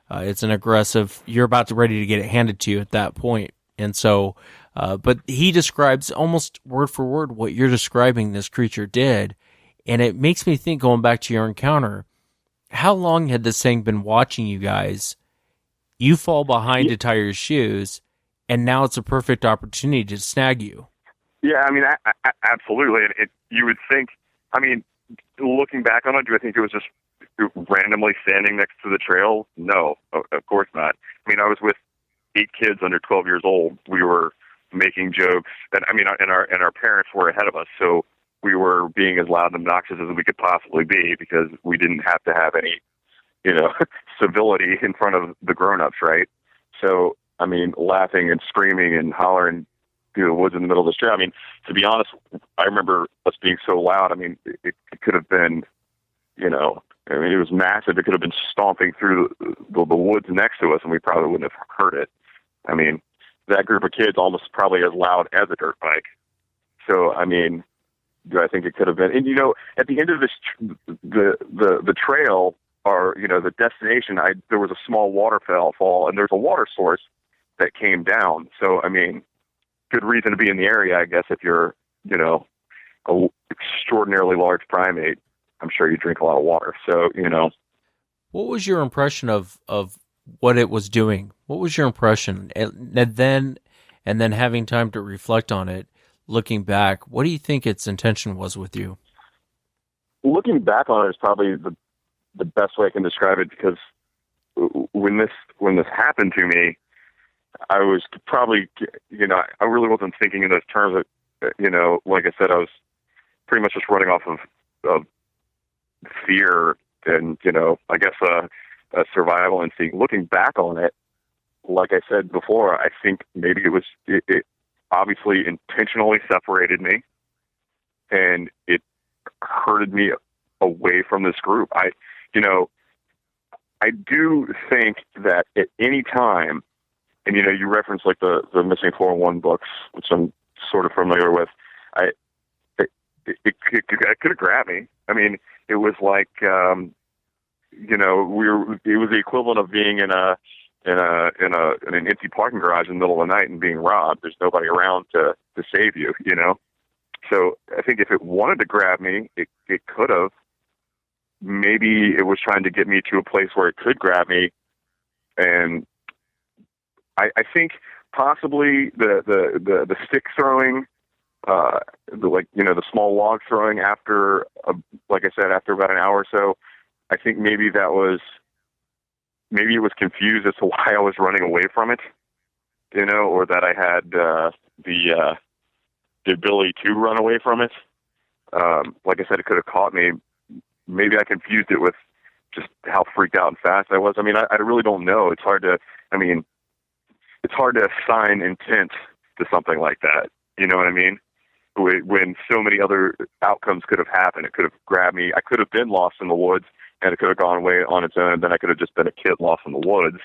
It's an aggressive, you're about to ready to get it handed to you at that point. And so, but he describes almost word for word what you're describing this creature did. And it makes me think, going back to your encounter, how long had this thing been watching you guys? You fall behind to tie your shoes, and now it's a perfect opportunity to snag you. Yeah, I mean, absolutely. You would think, I mean, looking back on it, do I think it was just randomly standing next to the trail? No, of course not. I mean, I was with 8 kids under 12 years old. We were making jokes, and our parents were ahead of us, so we were being as loud and obnoxious as we could possibly be, because we didn't have to have any, civility in front of the grown-ups, right? So, I mean, laughing and screaming and hollering through the woods in the middle of the trail. I mean, to be honest, I remember us being so loud. I mean, it could have been, it was massive. It could have been stomping through the woods next to us, and we probably wouldn't have heard it. I mean, that group of kids almost probably as loud as a dirt bike. So, I mean, do I think it could have been? And at the end of this, the trail, or the destination, there was a small waterfall, and there's a water source that came down. So, I mean, good reason to be in the area, I guess, if you're, a extraordinarily large primate. I'm sure you drink a lot of water. So, What was your impression of what it was doing? What was your impression? And then having time to reflect on it, looking back, what do you think its intention was with you? looking back on it is probably the best way I can describe it, because when this happened to me, I was probably, I really wasn't thinking in those terms. Like I said, I was pretty much just running off of fear and, I guess a survival instinct. Looking back on it, like I said before, I think maybe it obviously intentionally separated me, and it herded me away from this group. I do think that at any time, and you referenced like the Missing 401 books, which I'm sort of familiar with. It could have grabbed me. I mean, it was like it was the equivalent of being in an empty parking garage in the middle of the night and being robbed. There's nobody around to save you, So I think if it wanted to grab me, it could have. Maybe it was trying to get me to a place where it could grab me, and I think possibly the stick throwing, the small log throwing after, like I said, after about an hour or so, I think maybe it was confused as to why I was running away from it, or that I had the ability to run away from it. Like I said, it could have caught me. Maybe I confused it with just how freaked out and fast I was. I mean, I really don't know. It's hard to assign intent to something like that. You know what I mean? When so many other outcomes could have happened. It could have grabbed me. I could have been lost in the woods, and it could have gone away on its own. Then I could have just been a kid lost in the woods.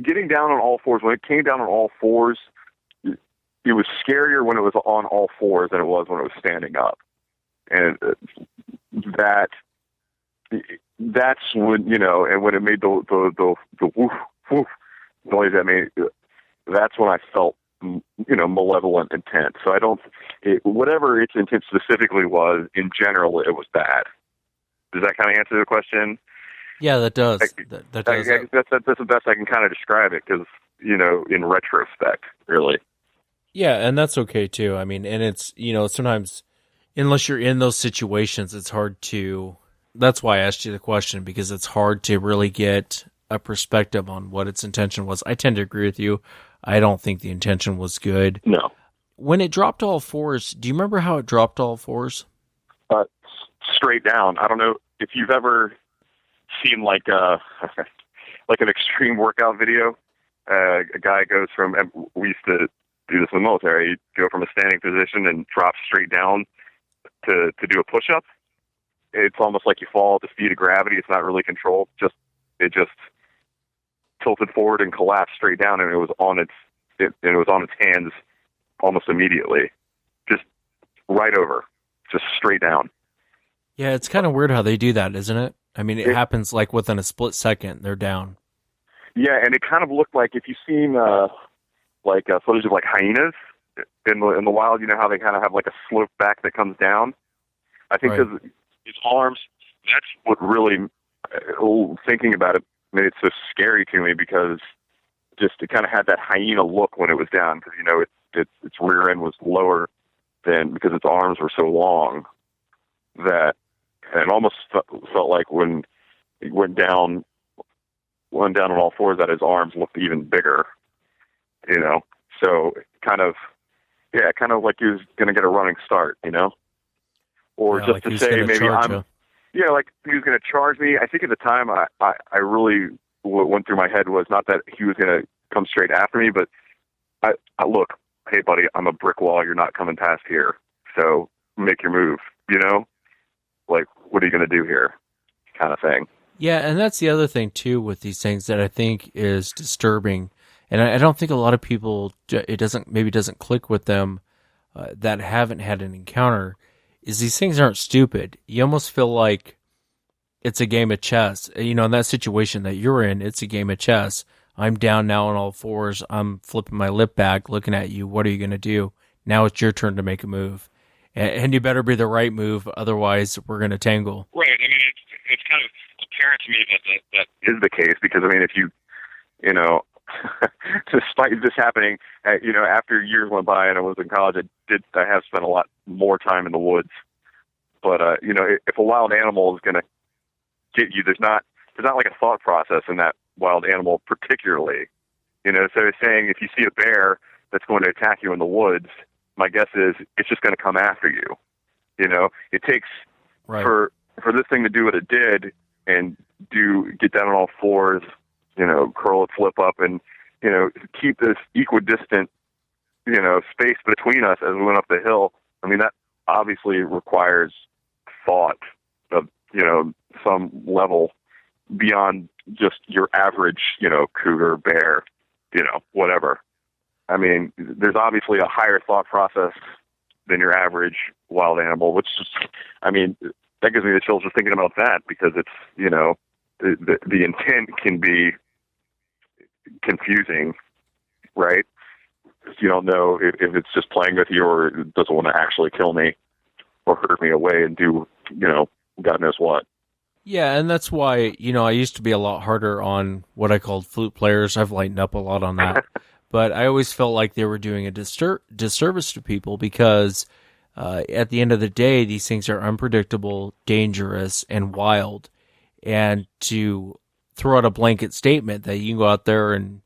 Getting down on all fours, when it came down on all fours, it was scarier when it was on all fours than it was when it was standing up. And that's when, and when it made the woof, woof noise that made, that's when I felt, malevolent intent. So whatever its intent specifically was, in general, it was bad. Does that kind of answer the question? Yeah, that does. That does. That's the best I can kind of describe it, because, in retrospect, really. Yeah, and that's okay too. I mean, and it's, sometimes, unless you're in those situations, it's hard to, that's why I asked you the question, because it's hard to really get a perspective on what its intention was. I tend to agree with you. I don't think the intention was good. No. When it dropped all fours, do you remember how it dropped all fours? Straight down. I don't know if you've ever seen like an extreme workout video. A guy goes from, we used to do this in the military, he'd go from a standing position and drop straight down to do a push-up. It's almost like you fall at the speed of gravity. It's not really controlled. It just tilted forward and collapsed straight down, and it was on its hands almost immediately, just right over, just straight down. Yeah, it's kind of weird how they do that, isn't it? I mean, it happens like within a split second, they're down. Yeah, and it kind of looked like, if you've seen footage of like hyenas in the wild, how they kind of have like a slope back that comes down. I think because his arms, that's what really, thinking about it, made it so scary to me, because just it kind of had that hyena look when it was down, because its rear end was lower than, because its arms were so long, that it almost felt like when he went down on all fours, that his arms looked even bigger. So kind of like he was going to get a running start, or just like to say maybe like he was going to charge me. I think at the time I really, what went through my head was not that he was going to come straight after me, but I look, hey buddy, I'm a brick wall. You're not coming past here. So make your move, like, what are you going to do here? Kind of thing. Yeah. And that's the other thing too, with these things that I think is disturbing. And I don't think a lot of people, it doesn't click with them that haven't had an encounter, is these things aren't stupid. You almost feel like it's a game of chess. In that situation that you're in, it's a game of chess. I'm down now on all fours. I'm flipping my lip back, looking at you. What are you going to do? Now it's your turn to make a move. and you better be the right move, otherwise we're going to tangle. Right. I mean, it's kind of apparent to me that is the case because, I mean, if you know, despite this happening, after years went by and I was in college, I have spent a lot more time in the woods. But, if a wild animal is going to get you, there's not like a thought process in that wild animal particularly. So it's saying if you see a bear that's going to attack you in the woods, my guess is it's just going to come after you. It takes Right. for this thing to do what it did and get down on all fours, curl its lip up and, keep this equidistant, space between us as we went up the hill. I mean, that obviously requires thought of, some level beyond just your average, cougar, bear, whatever. I mean, there's obviously a higher thought process than your average wild animal, which is, I mean, that gives me the chills just thinking about that because it's, the intent can be confusing, right? You don't know if it's just playing with you or it doesn't want to actually kill me or hurt me away and do, God knows what. Yeah, and that's why, I used to be a lot harder on what I called flute players. I've lightened up a lot on that. But I always felt like they were doing a disservice to people because at the end of the day, these things are unpredictable, dangerous, and wild. And to throw out a blanket statement that you can go out there and,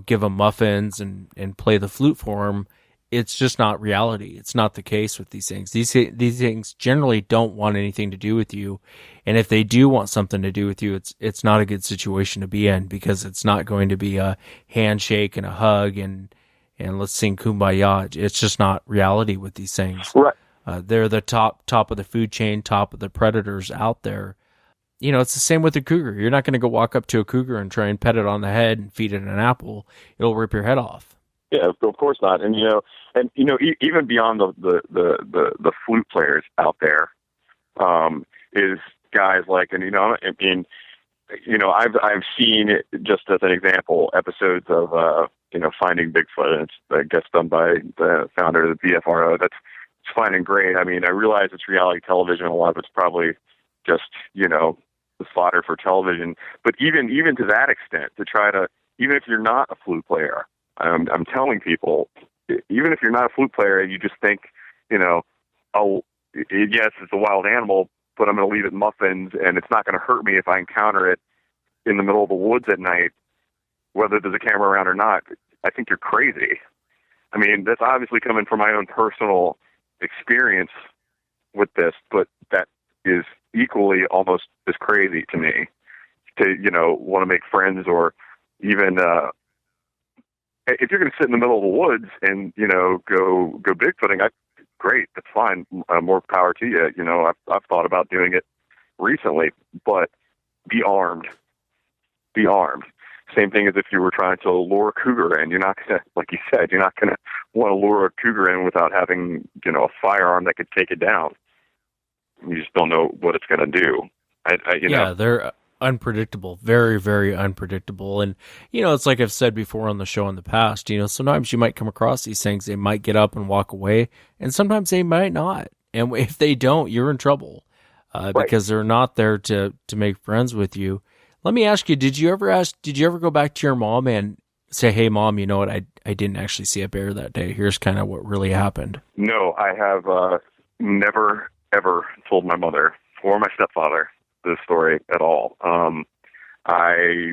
give them muffins and play the flute for them, it's just not reality. It's not the case with these things. These things generally don't want anything to do with you. And if they do want something to do with you, it's not a good situation to be in because it's not going to be a handshake and a hug and let's sing Kumbaya. It's just not reality with these things. Right. They're the top of the food chain, top of the predators out there. It's the same with a cougar. You're not going to go walk up to a cougar and try and pet it on the head and feed it an apple. It'll rip your head off. Yeah, of course not. And even beyond the flute players out there, is guys like, I've seen it just as an example episodes of Finding Bigfoot, and it's I guess done by the founder of the BFRO. It's fine and great. I mean, I realize it's reality television. A lot of it's probably just the fodder for television. But even to that extent, to try to, even if you're not a flute player. I'm telling people, even if you're not a flute player and you just think, yes, it's a wild animal, but I'm going to leave it muffins and it's not going to hurt me if I encounter it in the middle of the woods at night, whether there's a camera around or not. I think you're crazy. I mean, that's obviously coming from my own personal experience with this, but that is equally almost as crazy to me to, want to make friends or even, if you're going to sit in the middle of the woods and, go bigfooting, great, that's fine. More power to you. I've thought about doing it recently, but be armed. Be armed. Same thing as if you were trying to lure a cougar in. You're not going to, like you said, you're not going to want to lure a cougar in without having, a firearm that could take it down. You just don't know what it's going to do. Yeah, they're unpredictable, very, very unpredictable. And, it's like I've said before on the show in the past, sometimes you might come across these things, they might get up and walk away, and sometimes they might not. And if they don't, you're in trouble because they're not there to make friends with you. Let me ask you, did you ever go back to your mom and say, hey, Mom, you know what, I didn't actually see a bear that day. Here's kind of what really happened. No, I have never, ever told my mother or my stepfather this story at all. I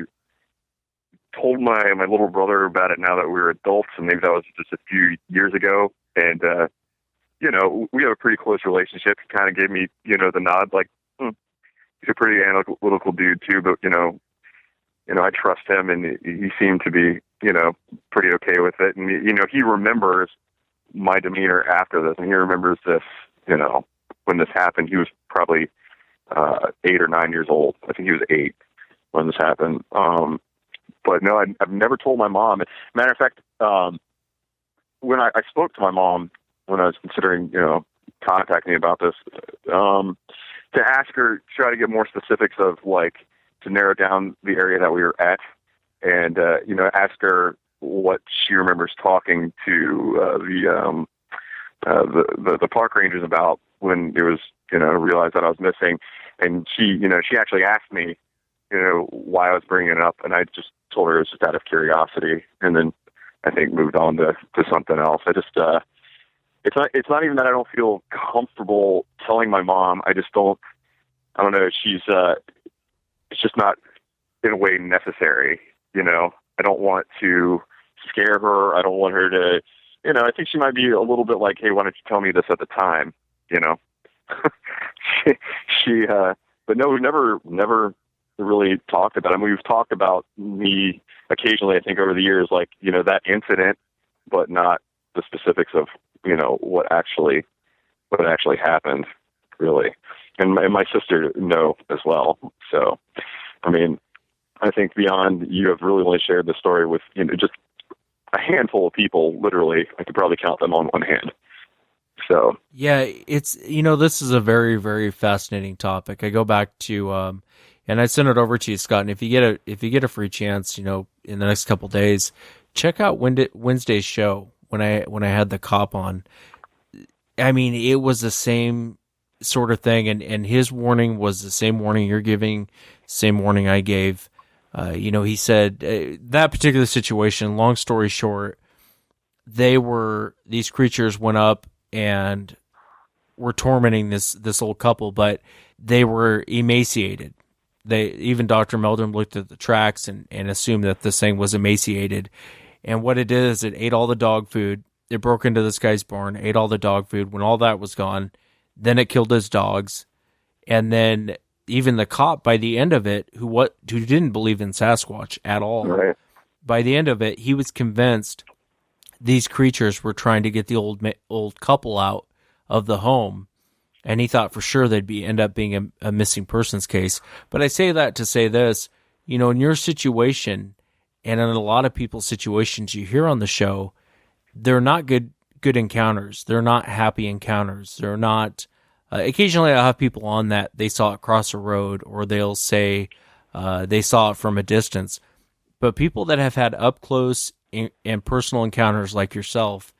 told my little brother about it now that we were adults, and maybe that was just a few years ago. And, we have a pretty close relationship. He kind of gave me, the nod, like, he's a pretty analytical dude too, but, I trust him, and he seemed to be, pretty okay with it. And, he remembers my demeanor after this, and he remembers this, when this happened. He was probably 8 or 9 years old. I think he was 8 when this happened. But no, I've never told my mom. Matter of fact, when I spoke to my mom when I was considering, contacting me about this, to ask her, try to get more specifics of to narrow down the area that we were at, and ask her what she remembers talking to the park rangers about when it was, realized that I was missing. And she actually asked me, why I was bringing it up. And I just told her it was just out of curiosity. And then I think moved on to something else. I just, it's not even that I don't feel comfortable telling my mom. I don't know. It's just not in a way necessary. I don't want to scare her. I don't want her to, I think she might be a little bit like, hey, why don't you tell me this at the time? But no, we've never really talked about it. I mean, we've talked about me occasionally, I think over the years, like, that incident, but not the specifics of, what actually happened really. And my sister know as well. So, I mean, I think beyond, you have really only shared the story with, just a handful of people. Literally, I could probably count them on one hand. So yeah, it's, this is a very, very fascinating topic. I go back to, and I send it over to you, Scott. And if you get a free chance, in the next couple of days, check out Wednesday's show when I had the cop on. I mean, it was the same sort of thing, and his warning was the same warning you're giving, same warning I gave. He said that particular situation, long story short, these creatures went up and were tormenting this old couple, but they were emaciated. Even Dr. Meldrum looked at the tracks and assumed that this thing was emaciated. And what it did is it ate all the dog food. It broke into this guy's barn, ate all the dog food. When all that was gone, then it killed his dogs. And then even the cop, by the end of it, who didn't believe in Sasquatch at all, right, by the end of it, he was convinced these creatures were trying to get the old couple out of the home. And he thought for sure they'd end up being a missing persons case. But I say that to say this, in your situation, and in a lot of people's situations you hear on the show, they're not good encounters. They're not happy encounters. They're not. Occasionally I'll have people on that they saw it cross a road, or they'll say they saw it from a distance. But people that have had up close and personal encounters like yourself,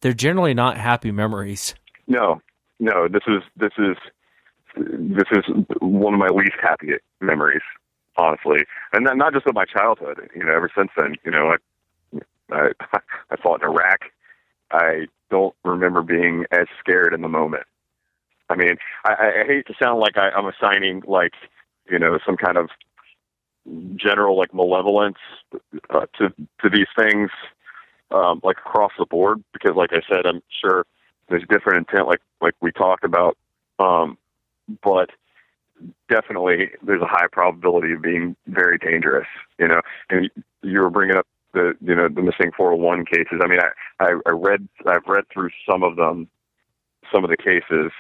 they're generally not happy memories. No, this is one of my least happy memories, honestly, and not just of my childhood. Ever since then, I fought in Iraq. I don't remember being as scared in the moment. I mean, I hate to sound like I'm assigning some kind of general malevolence to these things across the board, because like I said, I'm sure there's different intent like we talked about, but definitely there's a high probability of being very dangerous. And you were bringing up the missing 401 cases. I mean, I've read through some of them, some of the cases.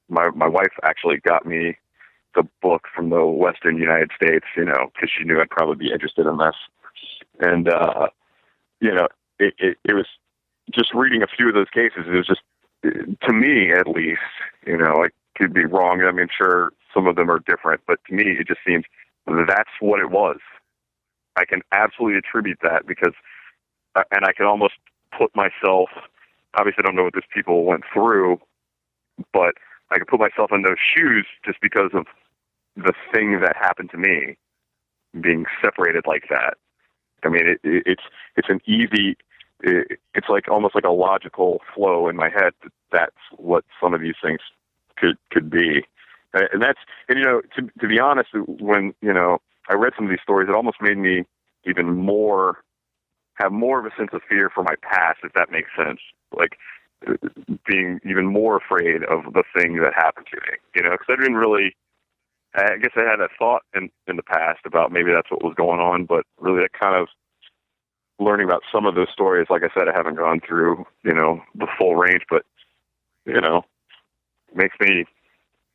My wife actually got me the book from the Western United States, because she knew I'd probably be interested in this. And, it was just reading a few of those cases. It was just, to me at least, I could be wrong. I mean, sure, some of them are different, but to me, it just seems that's what it was. I can absolutely attribute that because, and I can almost put myself, obviously I don't know what these people went through, but I could put myself in those shoes just because of the thing that happened to me, being separated like that. I mean, it's an easy, it's almost like a logical flow in my head that's what some of these things could be. And to be honest, when, I read some of these stories, it almost made me have more of a sense of fear for my past, if that makes sense. Like being even more afraid of the thing that happened to me, because I didn't really, I guess I had a thought in the past about maybe that's what was going on, but really that kind of learning about some of those stories, like I said, I haven't gone through, the full range, but, makes me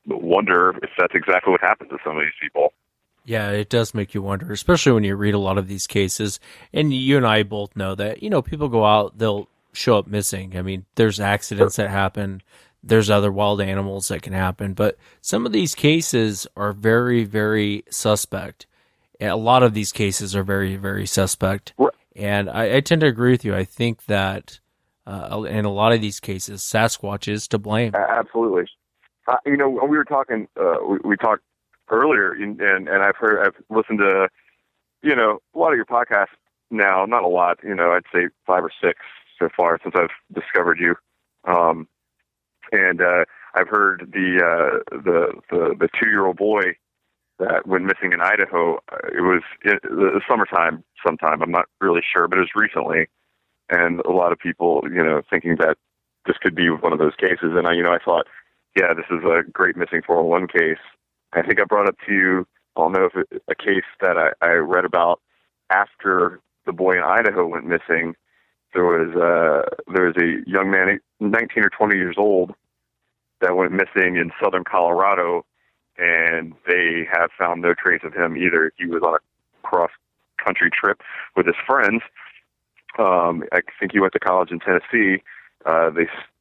wonder if that's exactly what happened to some of these people. Yeah, it does make you wonder, especially when you read a lot of these cases. And you and I both know that, people go out, they'll show up missing. I mean, there's accidents that happen. There's other wild animals that can happen. But some of these cases are very, very suspect. A lot of these cases are very, very suspect. Right. And I tend to agree with you. I think that in a lot of these cases, Sasquatch is to blame. Absolutely. We were talking, we talked earlier, and I've listened to, a lot of your podcasts now, not a lot, I'd say 5 or 6 so far since I've discovered you. And I've heard the 2-year-old boy that went missing in Idaho. It was the summertime sometime. I'm not really sure, but it was recently. And a lot of people, thinking that this could be one of those cases. And I thought, yeah, this is a great missing 411 case. I think I brought up to you, I don't know if a case that I read about after the boy in Idaho went missing. There was a young man, 19 or 20 years old, that went missing in southern Colorado, and they have found no trace of him either. He was on a cross-country trip with his friends. I think he went to college in Tennessee.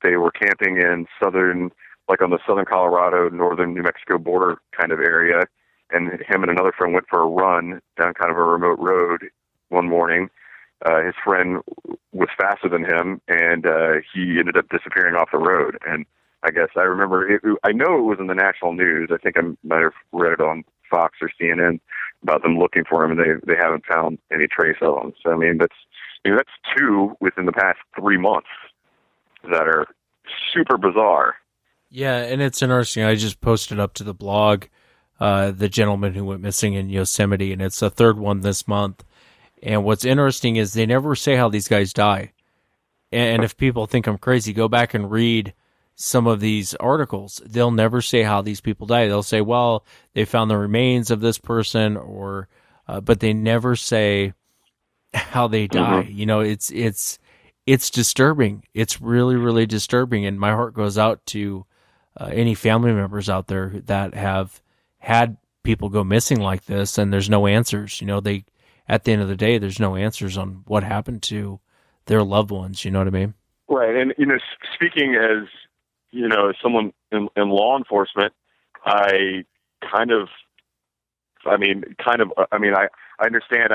They were camping in on the southern Colorado, northern New Mexico border kind of area, and him and another friend went for a run down kind of a remote road one morning. His friend was faster than him, and he ended up disappearing off the road. And I guess I remember I know it was in the national news. I think I might have read it on Fox or CNN about them looking for him, and they haven't found any trace of him. So, I mean, that's 2 within the past 3 months that are super bizarre. Yeah, and it's interesting. I just posted up to the blog the gentleman who went missing in Yosemite, and it's the 3rd one this month. And what's interesting is they never say how these guys die. And if people think I'm crazy, go back and read some of these articles. They'll never say how these people die. They'll say, well, they found the remains of this person, but they never say how they die. Mm-hmm. It's disturbing. It's really, really disturbing. And my heart goes out to any family members out there that have had people go missing like this, and there's no answers. At the end of the day, there's no answers on what happened to their loved ones. You know what I mean? Right. And, speaking as, someone in law enforcement, I understand. I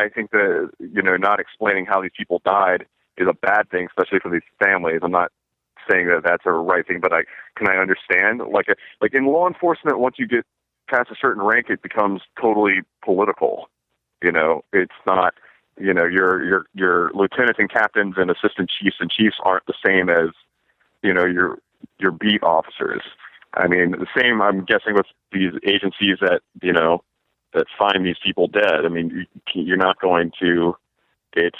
think that, not explaining how these people died is a bad thing, especially for these families. I'm not saying that that's a right thing, but I understand. Like in law enforcement, once you get past a certain rank, it becomes totally political. It's not, your lieutenants and captains and assistant chiefs and chiefs aren't the same as, your beat officers. I mean, the same, I'm guessing, with these agencies that, that find these people dead. I mean, you're not going to, it's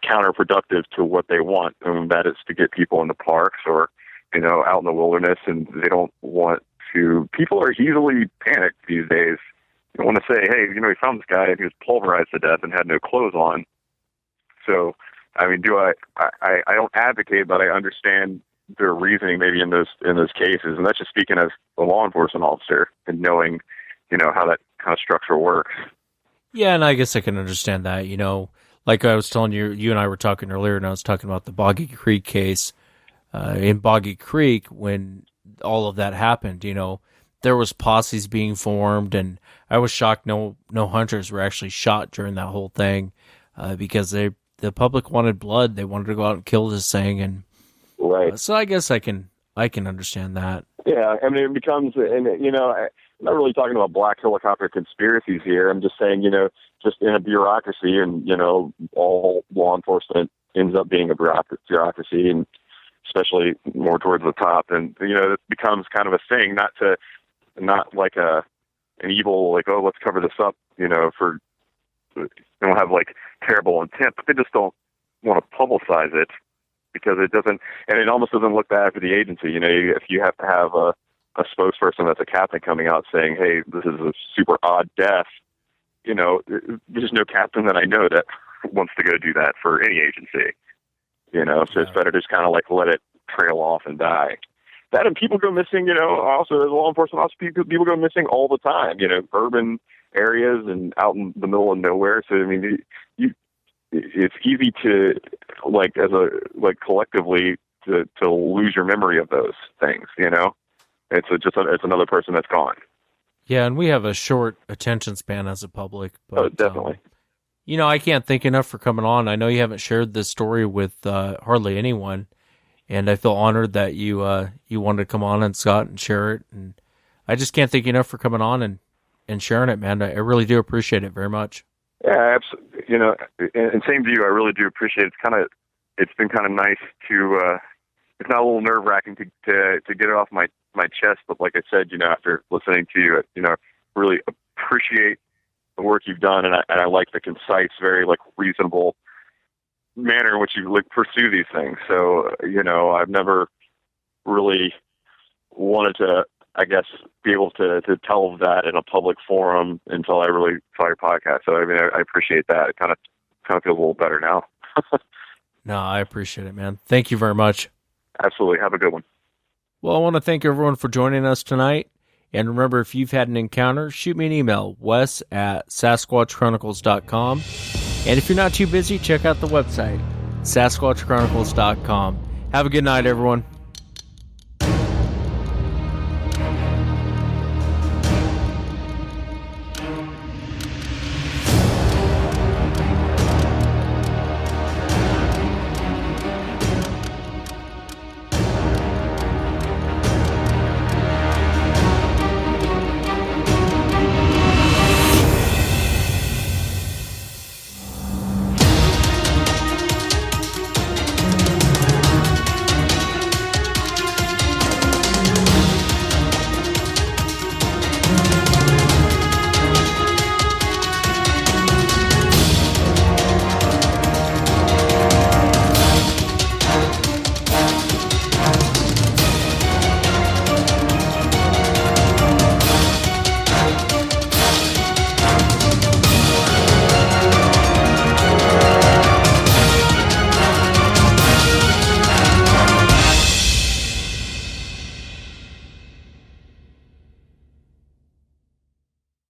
counterproductive to what they want. And that is to get people in the parks or, out in the wilderness. And they don't want to, people are easily panicked these days. You want to say, hey, we found this guy and he was pulverized to death and had no clothes on. So, I mean, I don't advocate, but I understand their reasoning maybe in those cases. And that's just speaking as a law enforcement officer and knowing, how that kind of structure works. Yeah, and I guess I can understand that. Like I was telling you, you and I were talking earlier, and I was talking about the Boggy Creek case. In Boggy Creek, when all of that happened, there was posses being formed, and I was shocked no hunters were actually shot during that whole thing because the public wanted blood. They wanted to go out and kill this thing, and right. So I guess I can understand that. Yeah, I mean, it becomes, and I'm not really talking about black helicopter conspiracies here. I'm just saying, just in a bureaucracy, and all law enforcement ends up being a bureaucracy, and especially more towards the top, and it becomes kind of a thing, not like an evil, like, oh, let's cover this up, for, they don't have like terrible intent, but they just don't want to publicize it because it doesn't, and it almost doesn't look bad for the agency. If you have to have a spokesperson that's a captain coming out saying, hey, this is a super odd death, there's no captain that I know that wants to go do that for any agency, so it's better to just kind of like let it trail off and die. That, and people go missing, also as a law enforcement officer, people go missing all the time, urban areas and out in the middle of nowhere. So, I mean, it's easy to, collectively to lose your memory of those things, It's another person that's gone. Yeah, and we have a short attention span as a public. But, oh, definitely. I can't thank enough for coming on. I know you haven't shared this story with hardly anyone, And I feel honored that you wanted to come on, and Scott, and share it. And I just can't thank you enough for coming on and sharing it, man. I really do appreciate it very much. Yeah, absolutely. And same to you. I really do appreciate it. It's been kind of nice to. It's not a little nerve wracking to get it off my chest, but like I said, after listening to you, really appreciate the work you've done, and I like the concise, very reasonable manner in which you pursue these things. So I've never really wanted to, I guess, be able to tell that in a public forum until I really saw your podcast. So I appreciate that. It kind of feels a little better now. No, I appreciate it, man. Thank you very much. Absolutely. Have a good one. Well, I want to thank everyone for joining us tonight. And remember, if you've had an encounter, shoot me an email, wes@sasquatchchronicles.com. And if you're not too busy, check out the website, sasquatchchronicles.com. Have a good night, everyone.